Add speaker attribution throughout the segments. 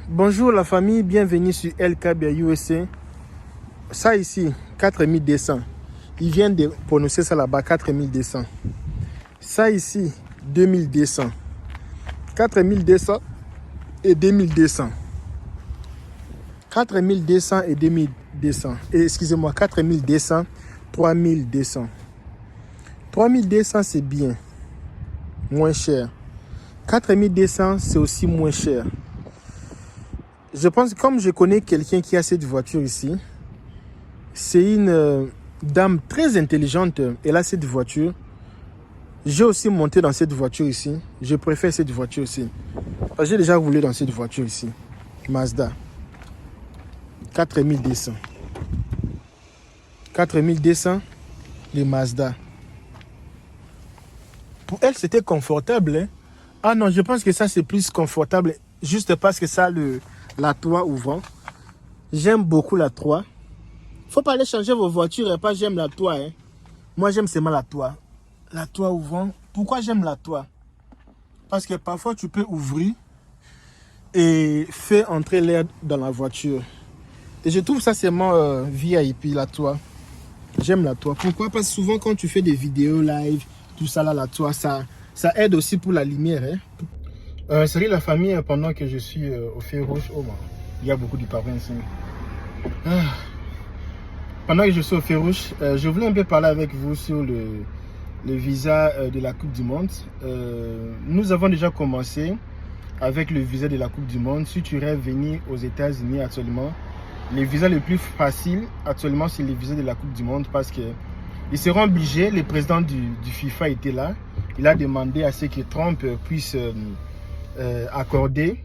Speaker 1: Bonjour la famille, bienvenue sur LKB USA. Ça ici, 4200. Ils viennent de prononcer ça là-bas, 4200. Ça ici, 2200. 4200 et 2200. 4200 et 2200. Excusez-moi, 4200, 3200. 3200 c'est bien, moins cher. 4200 c'est aussi moins cher. Je pense que comme je connais quelqu'un qui a cette voiture ici, c'est une dame très intelligente. Elle a cette voiture. J'ai aussi monté dans cette voiture ici. Je préfère cette voiture ici. J'ai déjà roulé dans cette voiture ici. Mazda. 4200. 4200, les Mazda. Pour elle, c'était confortable. Hein? Ah non, je pense que ça, c'est plus confortable. Juste parce que ça, la toit ouvrant. J'aime beaucoup la toit. Faut pas aller changer vos voitures et pas j'aime la toit. Hein. Moi, j'aime seulement la toit. La toit ouvrant. Pourquoi j'aime la toit? Parce que parfois, tu peux ouvrir et faire entrer l'air dans la voiture. Et je trouve ça seulement VIP, la toit. J'aime la toit. Pourquoi? Parce que souvent, quand tu fais des vidéos live, tout ça là, la toit, ça aide aussi pour la lumière. Hein. Salut la famille, pendant que je suis au feu rouge. Oh, il y a beaucoup de parents ici. Pendant que je suis au feu rouge, je voulais un peu parler avec vous sur le visa de la Coupe du Monde. Nous avons déjà commencé avec le visa de la Coupe du Monde. Si tu rêves venir aux États-Unis actuellement, les visas les plus faciles actuellement, c'est les visas de la Coupe du Monde parce que ils seront obligés. Le président du FIFA était là. Il a demandé à ce que Trump puisse accorder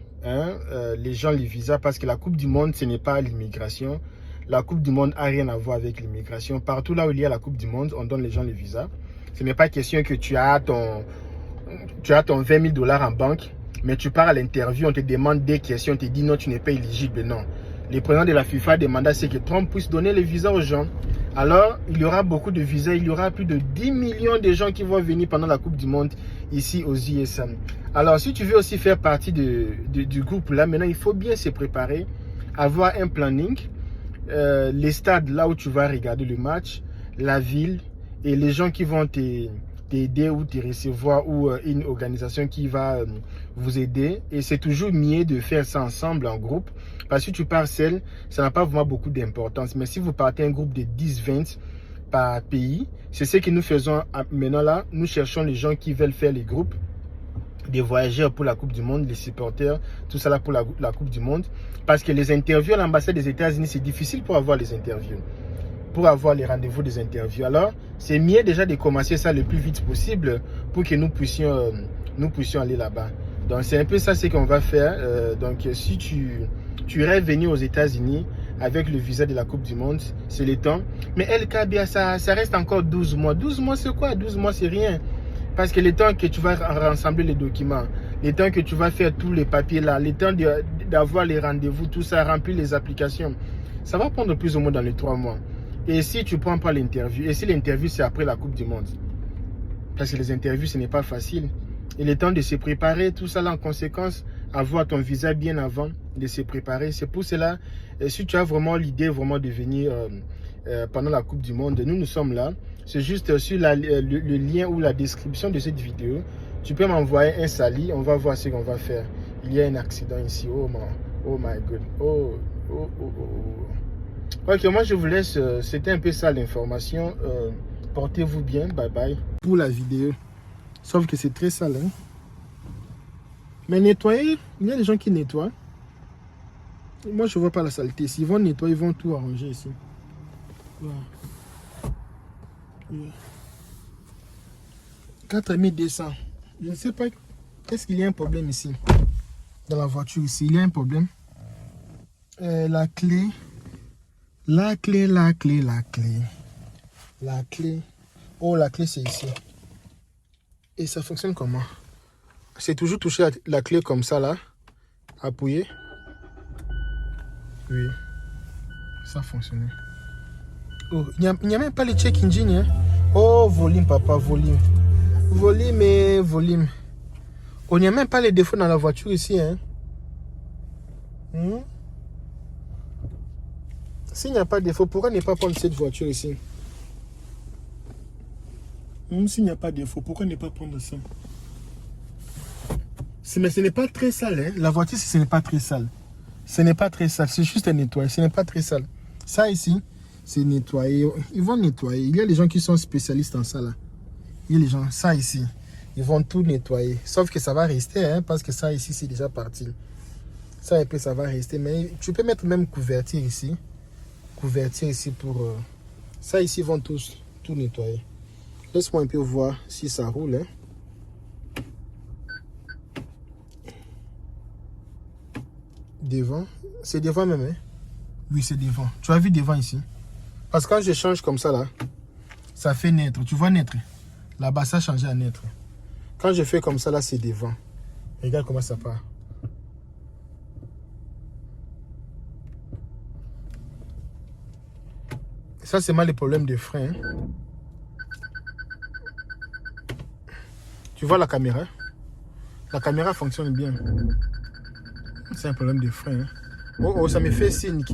Speaker 1: les gens les visas parce que la Coupe du Monde, ce n'est pas l'immigration. La Coupe du Monde n'a rien à voir avec l'immigration. Partout là où il y a la Coupe du Monde, on donne les gens les visas. Ce n'est pas question que tu as ton 20 000 $ en banque, mais tu pars à l'interview, on te demande des questions, on te dit non, tu n'es pas éligible. Non. Le président de la FIFA demande à ce que Trump puisse donner les visas aux gens. Alors, il y aura beaucoup de visas. Il y aura plus de 10 millions de gens qui vont venir pendant la Coupe du Monde ici aux USA. Alors, si tu veux aussi faire partie du groupe là, maintenant, il faut bien se préparer, avoir un planning, les stades là où tu vas regarder le match, la ville et les gens qui vont t'aider ou te recevoir ou une organisation qui va vous aider. Et c'est toujours mieux de faire ça ensemble en groupe. Parce que si tu pars seul, ça n'a pas vraiment beaucoup d'importance. Mais si vous partez un groupe de 10-20 par pays, c'est ce que nous faisons maintenant là. Nous cherchons les gens qui veulent faire les groupes, des voyageurs pour la Coupe du Monde, les supporters, tout ça là pour la Coupe du Monde. Parce que les interviews à l'ambassade des États-Unis, c'est difficile pour avoir les interviews, pour avoir les rendez-vous des interviews. Alors, c'est mieux déjà de commencer ça le plus vite possible pour que nous puissions aller là-bas. Donc, c'est un peu ça ce qu'on va faire. Donc, si tu rêves venir aux États-Unis avec le visa de la Coupe du Monde, c'est le temps. Mais LKB, ça reste encore 12 mois. 12 mois, c'est quoi? 12 mois, c'est rien. Parce que le temps que tu vas rassembler les documents, le temps que tu vas faire tous les papiers là, le temps d'avoir les rendez-vous, tout ça, remplir les applications, ça va prendre plus ou moins dans les 3 mois. Et si tu ne prends pas l'interview, et si l'interview c'est après la Coupe du Monde, parce que les interviews ce n'est pas facile, et le temps de se préparer, tout ça là en conséquence, avoir ton visa bien avant de se préparer. C'est pour cela, si tu as vraiment l'idée vraiment de venir pendant la Coupe du Monde, nous sommes là. C'est juste sur le lien ou la description de cette vidéo. Tu peux m'envoyer un sali, on va voir ce qu'on va faire. Il y a un accident ici, oh my god, oh. Ok, moi je vous laisse, c'était un peu ça l'information. Portez-vous bien, bye bye. Pour la vidéo, sauf que c'est très sale. Hein? Mais nettoyer, il y a des gens qui nettoient. Moi je vois pas la saleté. S'ils vont nettoyer, ils vont tout arranger ici. Voilà. 4200. Je ne sais pas, est-ce qu'il y a un problème ici? Dans la voiture ici, il y a un problème. La clé. La clé. Oh, la clé, c'est ici. Et ça fonctionne comment? C'est toujours toucher la clé comme ça, là. Appuyer. Oui. Ça fonctionne. Oh, il n'y a même pas le check engine. Hein? Oh, volume, papa, volume. Volume et volume. Oh, il n'y a même pas les défauts dans la voiture ici. Hein? S'il n'y a pas de défaut, pourquoi ne pas prendre cette voiture ici? S'il n'y a pas de défaut, pourquoi ne pas prendre ça? Mais ce n'est pas très sale. Hein? La voiture, ce n'est pas très sale. Ce n'est pas très sale. C'est juste un nettoyé. Ce n'est pas très sale. Ça ici, c'est nettoyé. Ils vont nettoyer. Il y a des gens qui sont spécialistes en ça là. Il y a les gens, ça ici, ils vont tout nettoyer. Sauf que ça va rester, hein, parce que ça ici, c'est déjà parti. Ça un peu, ça va rester. Mais tu peux mettre même couverture ici. Couverture ici pour... ça ici, ils vont tous tout nettoyer. Laisse-moi un peu voir si ça roule. Hein. Devant. C'est devant même. Hein? Oui, c'est devant. Tu as vu devant ici? Parce que quand je change comme ça là, ça fait naître. Tu vois naître? Là-bas, ça a changé à naître. Quand je fais comme ça là, c'est devant. Regarde comment ça part. Ça, c'est mal les problèmes de frein. Hein? Tu vois la caméra? La caméra fonctionne bien. C'est un problème de frein. Hein? Oh, oh, ça me fait signe que...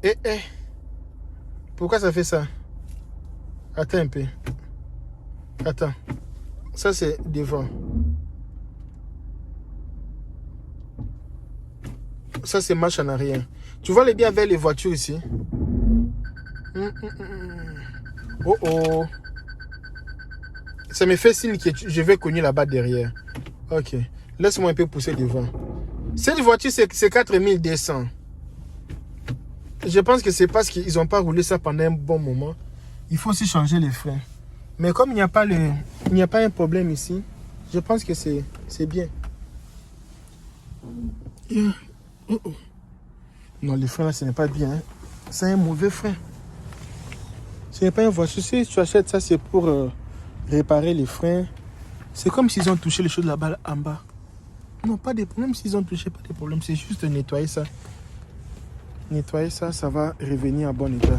Speaker 1: Eh, eh. Pourquoi ça fait ça? Attends un peu. Attends. Ça, c'est devant. Ça, c'est marche en arrière. Tu vois les bien avec les voitures ici? Oh, oh. Ça me fait signe que je vais cogner là-bas derrière. Ok. Laisse-moi un peu pousser devant. Cette voiture, c'est 4200. Je pense que c'est parce qu'ils n'ont pas roulé ça pendant un bon moment. Il faut aussi changer les freins. Mais comme il n'y a pas un problème ici, je pense que c'est bien. Yeah. Oh, oh. Non, les freins là, ce n'est pas bien. Hein. C'est un mauvais frein. Ce n'est pas une voiture. Si tu achètes ça, c'est pour réparer les freins. C'est comme s'ils ont touché les choses là-bas en bas. Non, pas des problèmes s'ils ont touché, pas de problème. C'est juste nettoyer ça. Nettoyer ça, ça va revenir en bon état.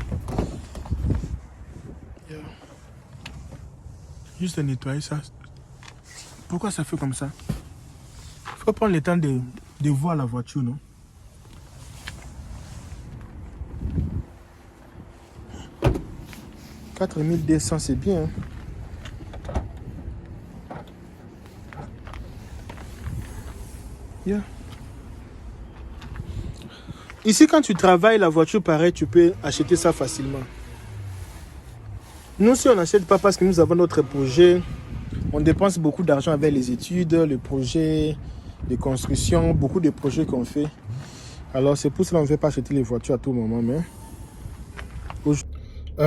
Speaker 1: Yeah. Juste nettoyer ça. Pourquoi ça fait comme ça? Il faut prendre le temps de voir la voiture, non? « 4200, c'est bien. Hein? Yeah. Ici, quand tu travailles la voiture, pareil, tu peux acheter ça facilement. Nous, si on n'achète pas parce que nous avons notre projet, on dépense beaucoup d'argent avec les études, le projet de construction, beaucoup de projets qu'on fait. Alors, c'est pour cela qu'on ne veut pas acheter les voitures à tout moment. Mais...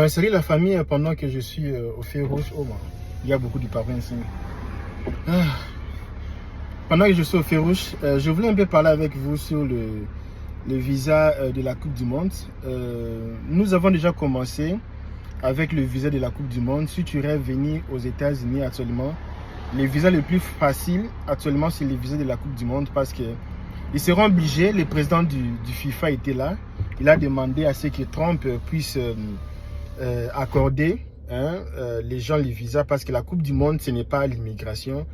Speaker 1: salut la famille, pendant que je suis au feu rouge, oh, il y a beaucoup de parents ici. Pendant que je suis au feu rouge, je voulais un peu parler avec vous sur le visa de la Coupe du Monde. Nous avons déjà commencé avec le visa de la Coupe du Monde. Si tu rêves venir aux États-Unis actuellement, les visas les plus faciles actuellement, c'est les visas de la Coupe du Monde parce que ils seront obligés. Le président du FIFA était là. Il a demandé à ce que Trump puisse accorder les gens les visas parce que la Coupe du Monde, ce n'est pas l'immigration.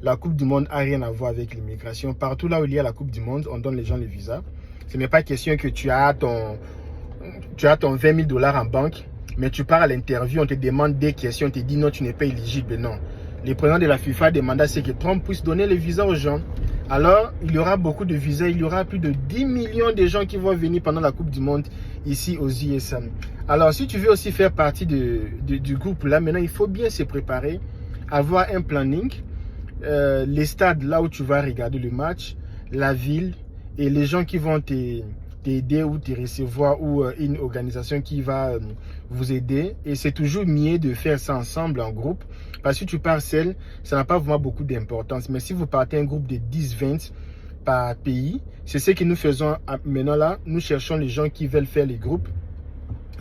Speaker 1: La Coupe du Monde n'a rien à voir avec l'immigration. Partout là où il y a la Coupe du Monde, on donne les gens les visas. Ce n'est pas question que tu as ton 20 000 $ en banque, mais tu pars à l'interview, on te demande des questions, on te dit non, tu n'es pas éligible. Non. Le président de la FIFA demande à ce que Trump puisse donner les visas aux gens. Alors, il y aura beaucoup de visas. Il y aura plus de 10 millions de gens qui vont venir pendant la Coupe du Monde ici aux USA. Alors, si tu veux aussi faire partie du groupe là, maintenant, il faut bien se préparer, avoir un planning, les stades là où tu vas regarder le match, la ville et les gens qui vont t'aider ou te recevoir ou une organisation qui va vous aider. Et c'est toujours mieux de faire ça ensemble en groupe. Parce que si tu pars seul, ça n'a pas vraiment beaucoup d'importance. Mais si vous partez un groupe de 10-20 par pays, c'est ce que nous faisons maintenant là. Nous cherchons les gens qui veulent faire les groupes,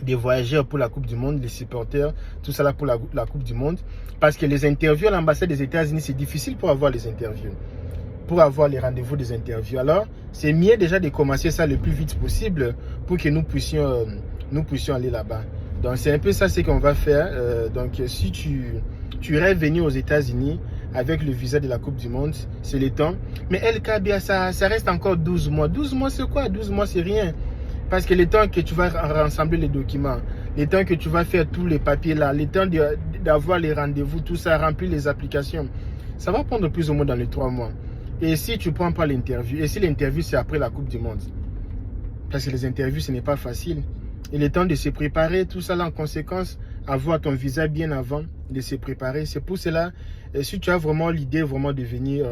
Speaker 1: des voyageurs pour la Coupe du Monde, les supporters, tout ça là pour la Coupe du Monde. Parce que les interviews à l'ambassade des États-Unis, c'est difficile pour avoir les interviews, pour avoir les rendez-vous des interviews. Alors, c'est mieux déjà de commencer ça le plus vite possible pour que nous puissions aller là-bas. Donc, c'est un peu ça ce qu'on va faire. Donc, si tu rêves venir aux États-Unis, avec le visa de la Coupe du Monde, c'est le temps. Mais LKB, ça reste encore 12 mois. 12 mois, c'est quoi? 12 mois, c'est rien. Parce que le temps que tu vas rassembler les documents, le temps que tu vas faire tous les papiers là, le temps d'avoir les rendez-vous, tout ça, remplir les applications, ça va prendre plus ou moins dans les 3 mois. Et si tu ne prends pas l'interview, et si l'interview c'est après la Coupe du Monde, parce que les interviews ce n'est pas facile, et le temps de se préparer, tout ça là en conséquence, avoir ton visa bien avant de se préparer. C'est pour cela, si tu as vraiment l'idée vraiment de venir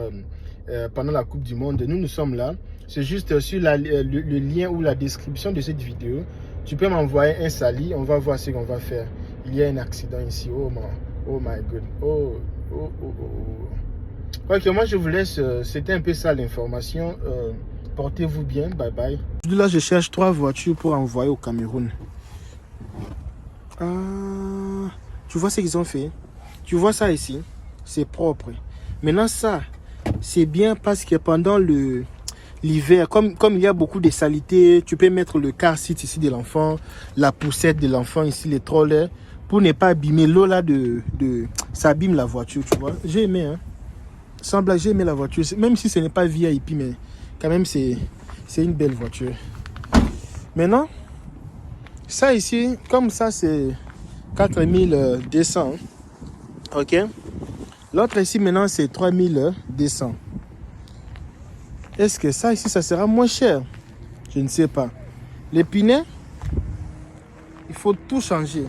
Speaker 1: pendant la Coupe du Monde, nous sommes là. C'est juste sur le lien ou la description de cette vidéo. Tu peux m'envoyer un sali, on va voir ce qu'on va faire. Il y a un accident ici. Oh my god. Ok, moi je vous laisse. C'était un peu ça l'information. Portez-vous bien. Bye bye. Là, je cherche 3 voitures pour envoyer au Cameroun. Tu vois ce qu'ils ont fait? Tu vois ça ici? C'est propre. Maintenant ça, c'est bien parce que pendant l'hiver, comme il y a beaucoup de saleté, tu peux mettre le car seat ici de l'enfant, la poussette de l'enfant ici, les trolley, pour ne pas abîmer l'eau là ça abîme la voiture, tu vois. J'ai aimé, hein. Sans blague, j'ai aimé la voiture, même si ce n'est pas VIP, mais quand même c'est une belle voiture. Maintenant, ça ici, comme ça c'est 4200, ok. L'autre ici maintenant c'est 3200. Est-ce que ça ici, ça sera moins cher? Je ne sais pas. Les pinets, il faut tout changer.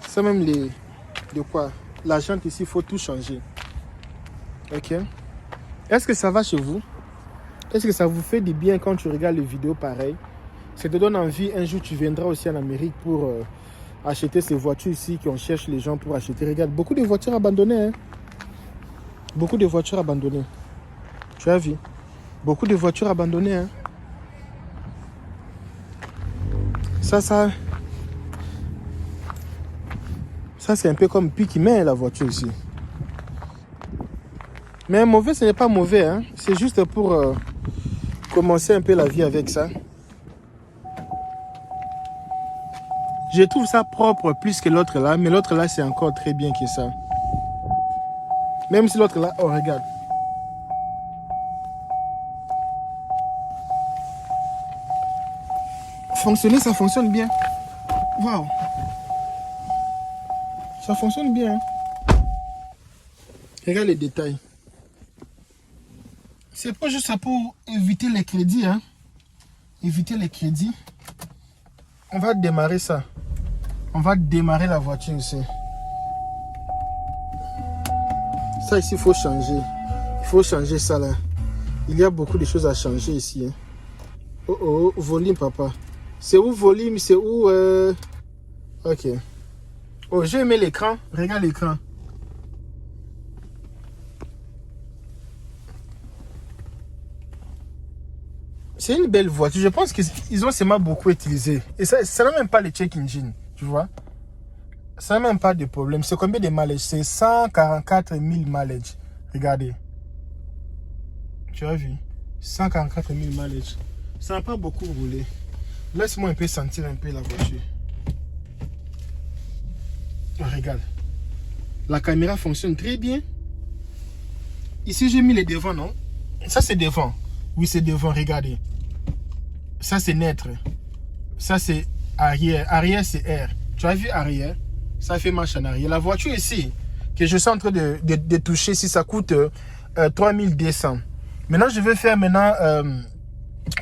Speaker 1: C'est même de quoi? La jante ici, il faut tout changer. Ok. Est-ce que ça va chez vous? Est-ce que ça vous fait du bien quand tu regardes les vidéos pareilles? Ça te donne envie, un jour tu viendras aussi en Amérique pour acheter ces voitures ici qu'on cherche les gens pour acheter. Regarde, beaucoup de voitures abandonnées. Hein? Beaucoup de voitures abandonnées. Tu as vu? Beaucoup de voitures abandonnées. Hein? Ça c'est un peu comme puis qui met la voiture ici. Mais mauvais, ce n'est pas mauvais. Hein? C'est juste pour commencer un peu la vie avec ça. Je trouve ça propre plus que l'autre là. Mais l'autre là, c'est encore très bien que ça. Même si l'autre là, oh regarde. Fonctionner, ça fonctionne bien. Waouh. Ça fonctionne bien. Hein? Regarde les détails. C'est pas juste ça pour éviter les crédits. Hein? Éviter les crédits. On va démarrer ça. On va démarrer la voiture ici. Ça ici, il faut changer. Il faut changer ça là. Il y a beaucoup de choses à changer ici. Hein? Oh, volume papa. C'est où volume? C'est où Ok. Oh, j'ai aimé l'écran. Regarde l'écran. C'est une belle voiture. Je pense qu'ils ont seulement beaucoup utilisé. Et ça n'a même pas le check engine. Tu vois? Ça n'a même pas de problème. C'est combien de mileage? C'est 144 000 mileage. Regardez. Tu as vu? 144 000 mileage. Ça n'a pas beaucoup roulé. Laisse-moi un peu sentir un peu la voiture. Oh, regarde. La caméra fonctionne très bien. Ici, j'ai mis les devants, non? Ça, c'est devant. Oui, c'est devant. Regardez. Ça, c'est neutre. Ça, c'est arrière. Arrière, c'est air. Tu as vu arrière? Ça fait marche en arrière. La voiture ici, que je suis en train de toucher, si ça coûte 3200. Maintenant, je vais faire maintenant...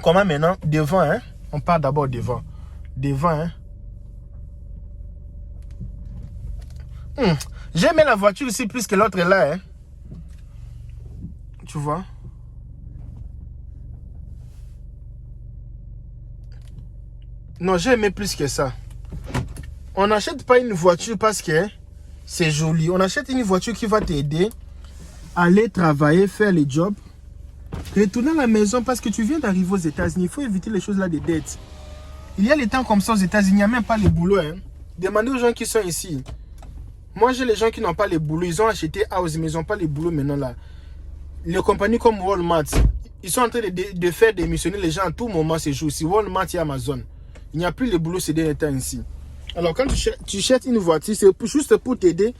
Speaker 1: comment maintenant? Devant, hein? On part d'abord devant. Devant, hein? J'aime la voiture ici plus que l'autre là, hein? Tu vois? Non, j'ai aimé plus que ça. On n'achète pas une voiture parce que c'est joli. On achète une voiture qui va t'aider à aller travailler, faire le job, retourner à la maison parce que tu viens d'arriver aux États-Unis. Il faut éviter les choses là de dettes. Il y a les temps comme ça aux États-Unis, il n'y a même pas les boulots. Hein. Demandez aux gens qui sont ici. Moi, j'ai les gens qui n'ont pas les boulots. Ils ont acheté house, mais ils n'ont pas les boulots maintenant là. Les compagnies comme Walmart, ils sont en train de faire démissionner les gens à tout moment ces jours-ci. Walmart et Amazon. Il n'y a plus les boulots ces derniers temps ici. Alors, quand tu cherches une voiture, c'est juste pour t'aider.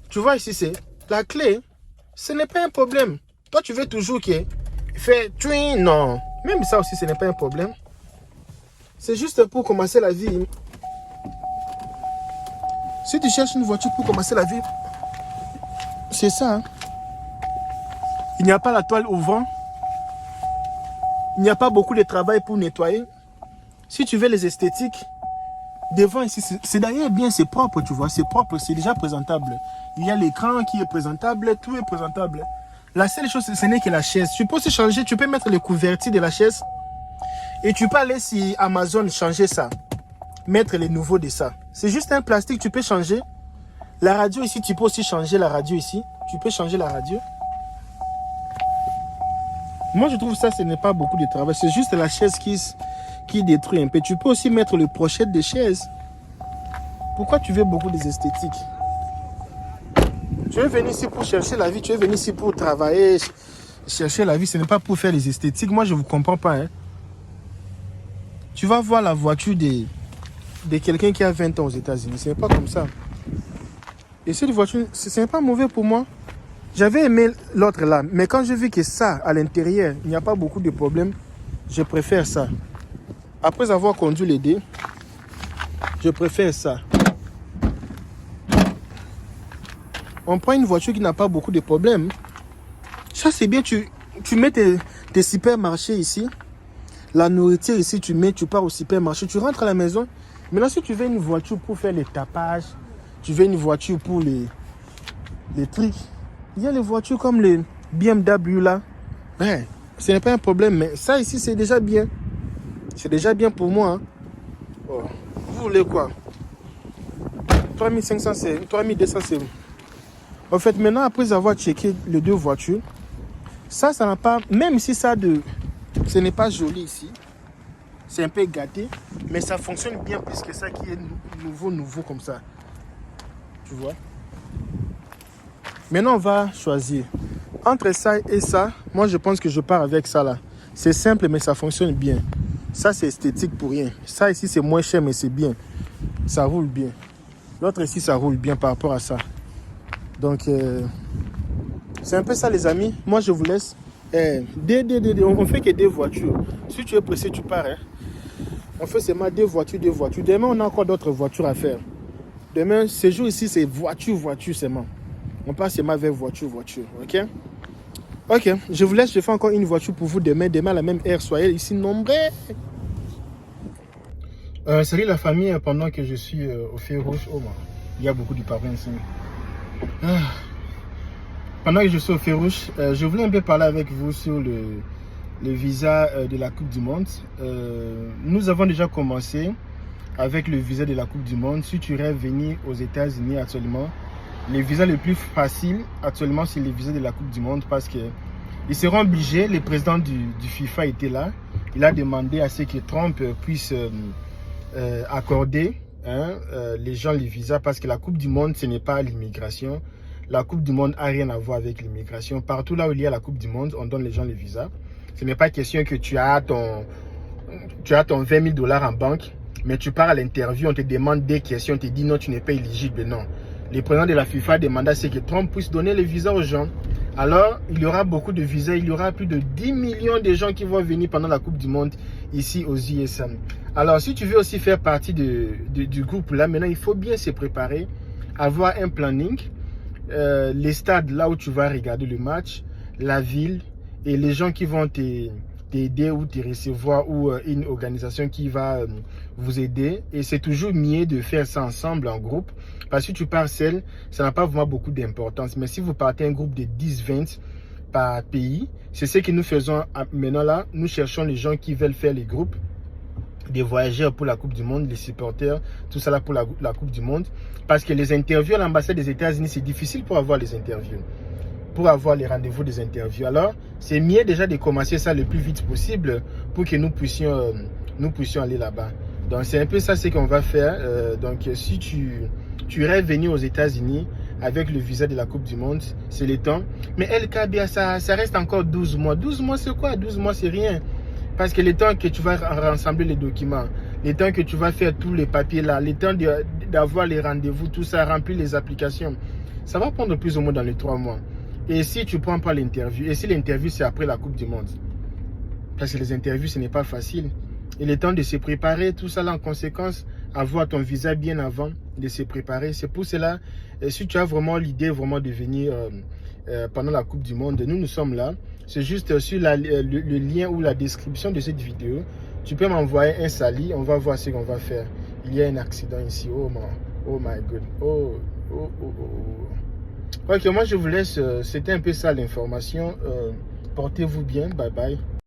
Speaker 1: Tu vois ici, c'est la clé. Ce n'est pas un problème. Toi, tu veux toujours qu'il fait twin, non. Même ça aussi, ce n'est pas un problème. C'est juste pour commencer la vie. Si tu cherches une voiture pour commencer la vie, c'est ça. Hein. Il n'y a pas la toile au vent. Il n'y a pas beaucoup de travail pour nettoyer. Si tu veux les esthétiques, devant ici, c'est d'ailleurs bien, c'est propre, tu vois. C'est propre, c'est déjà présentable. Il y a l'écran qui est présentable, tout est présentable. La seule chose, ce n'est que la chaise. Tu peux aussi changer, tu peux mettre les couvertures de la chaise. Et tu peux aller sur Amazon changer ça. Mettre les nouveaux de ça. C'est juste un plastique, tu peux changer. La radio ici, tu peux aussi changer la radio ici. Tu peux changer la radio. Moi, je trouve ça, ce n'est pas beaucoup de travail. C'est juste la chaise qui détruit un peu. Tu peux aussi mettre le pochette de chaise. Pourquoi tu veux beaucoup des esthétiques? Tu es venu ici pour chercher la vie. Tu es venu ici pour travailler, chercher la vie. Ce n'est pas pour faire les esthétiques. Moi, je ne vous comprends pas. Hein. Tu vas voir la voiture de quelqu'un qui a 20 ans aux États-Unis. Ce n'est pas comme ça. Et cette voiture, ce n'est pas mauvais pour moi. J'avais aimé l'autre là. Mais quand j'ai vu que ça, à l'intérieur, il n'y a pas beaucoup de problèmes, je préfère ça. Après avoir conduit les deux, je préfère ça. On prend une voiture qui n'a pas beaucoup de problèmes. Ça, c'est bien. Tu mets tes supermarchés ici. La nourriture ici, tu pars au supermarché. Tu rentres à la maison. Maintenant, si tu veux une voiture pour faire les tapages, tu veux une voiture pour les trucs. Il y a les voitures comme les BMW là. Ouais, ce n'est pas un problème. Mais ça ici, c'est déjà bien. C'est déjà bien pour moi. Hein. Oh. Vous voulez quoi? 3500, c'est 3200, c'est... En fait, maintenant, après avoir checké les deux voitures, ça n'a pas... Même si ça ce n'est pas joli ici. C'est un peu gâté. Mais ça fonctionne bien plus que ça qui est nouveau comme ça. Tu vois? Maintenant, on va choisir. Entre ça et ça, moi, je pense que je pars avec ça là. C'est simple, mais ça fonctionne bien. Ça, c'est esthétique pour rien. Ça ici, c'est moins cher, mais c'est bien. Ça roule bien. L'autre ici, ça roule bien par rapport à ça. Donc, c'est un peu ça, les amis. Moi, je vous laisse. On fait que deux voitures. Si tu es pressé, tu pars. Hein. On fait seulement deux voitures. Demain, on a encore d'autres voitures à faire. Demain, ce jour ici, c'est voiture seulement. On passe seulement vers voiture. OK? Ok, je vous laisse. Je fais encore une voiture pour vous demain. Demain, à la même heure. Soyez ici nombreux. Salut la famille. Pendant que je suis au feu rouge, il y a beaucoup de parents ici. Pendant que je suis au feu rouge, je voulais un peu parler avec vous sur le visa de la Coupe du Monde. Nous avons déjà commencé avec le visa de la Coupe du Monde. Si tu rêves venir aux États-Unis actuellement, les visas les plus faciles actuellement, c'est les visas de la Coupe du Monde parce que ils seront obligés. Le président du FIFA était là. Il a demandé à ce que Trump puisse accorder les gens les visas parce que la Coupe du Monde, ce n'est pas l'immigration. La Coupe du Monde n'a rien à voir avec l'immigration. Partout là où il y a la Coupe du Monde, on donne les gens les visas. Ce n'est pas question que tu as ton 20 000 $ en banque, mais tu pars à l'interview, on te demande des questions, on te dit non, tu n'es pas éligible. Non. Le président de la FIFA demande à ce que Trump puisse donner les visas aux gens. Alors, il y aura beaucoup de visas. Il y aura plus de 10 millions de gens qui vont venir pendant la Coupe du Monde ici aux USA. Alors, si tu veux aussi faire partie du groupe là, maintenant, il faut bien se préparer, avoir un planning. Les stades là où tu vas regarder le match, la ville et les gens qui vont t'aider ou te recevoir ou une organisation qui va vous aider. Et c'est toujours mieux de faire ça ensemble en groupe parce que si tu pars seul, ça n'a pas vraiment beaucoup d'importance. Mais si vous partez un groupe de 10-20 par pays, c'est ce que nous faisons maintenant là. Nous cherchons les gens qui veulent faire les groupes, des voyageurs pour la Coupe du Monde, les supporters, tout ça là pour la Coupe du Monde. Parce que les interviews à l'ambassade des États-Unis, c'est difficile pour avoir les interviews, pour avoir les rendez-vous des interviews. Alors, c'est mieux déjà de commencer ça le plus vite possible pour que nous puissions aller là-bas. Donc, c'est un peu ça ce qu'on va faire. Donc, si tu rêves venir aux États-Unis avec le visa de la Coupe du Monde, c'est le temps. Mais LKBA, ça reste encore 12 mois. 12 mois, c'est quoi? 12 mois, c'est rien. Parce que le temps que tu vas rassembler les documents, le temps que tu vas faire tous les papiers là, le temps d'avoir les rendez-vous, tout ça, remplir les applications, ça va prendre plus ou moins dans les 3 mois. Et si tu ne prends pas l'interview, et si l'interview c'est après la Coupe du Monde, parce que les interviews ce n'est pas facile, il est temps de se préparer, tout ça là en conséquence, avoir ton visa bien avant de se préparer. C'est pour cela, si tu as vraiment l'idée vraiment de venir pendant la Coupe du Monde, nous sommes là. C'est juste sur le lien ou la description de cette vidéo, tu peux m'envoyer un sali, on va voir ce qu'on va faire. Il y a un accident ici, oh my god, oh. Ok, moi je vous laisse, c'était un peu ça l'information. Portez-vous bien, bye bye.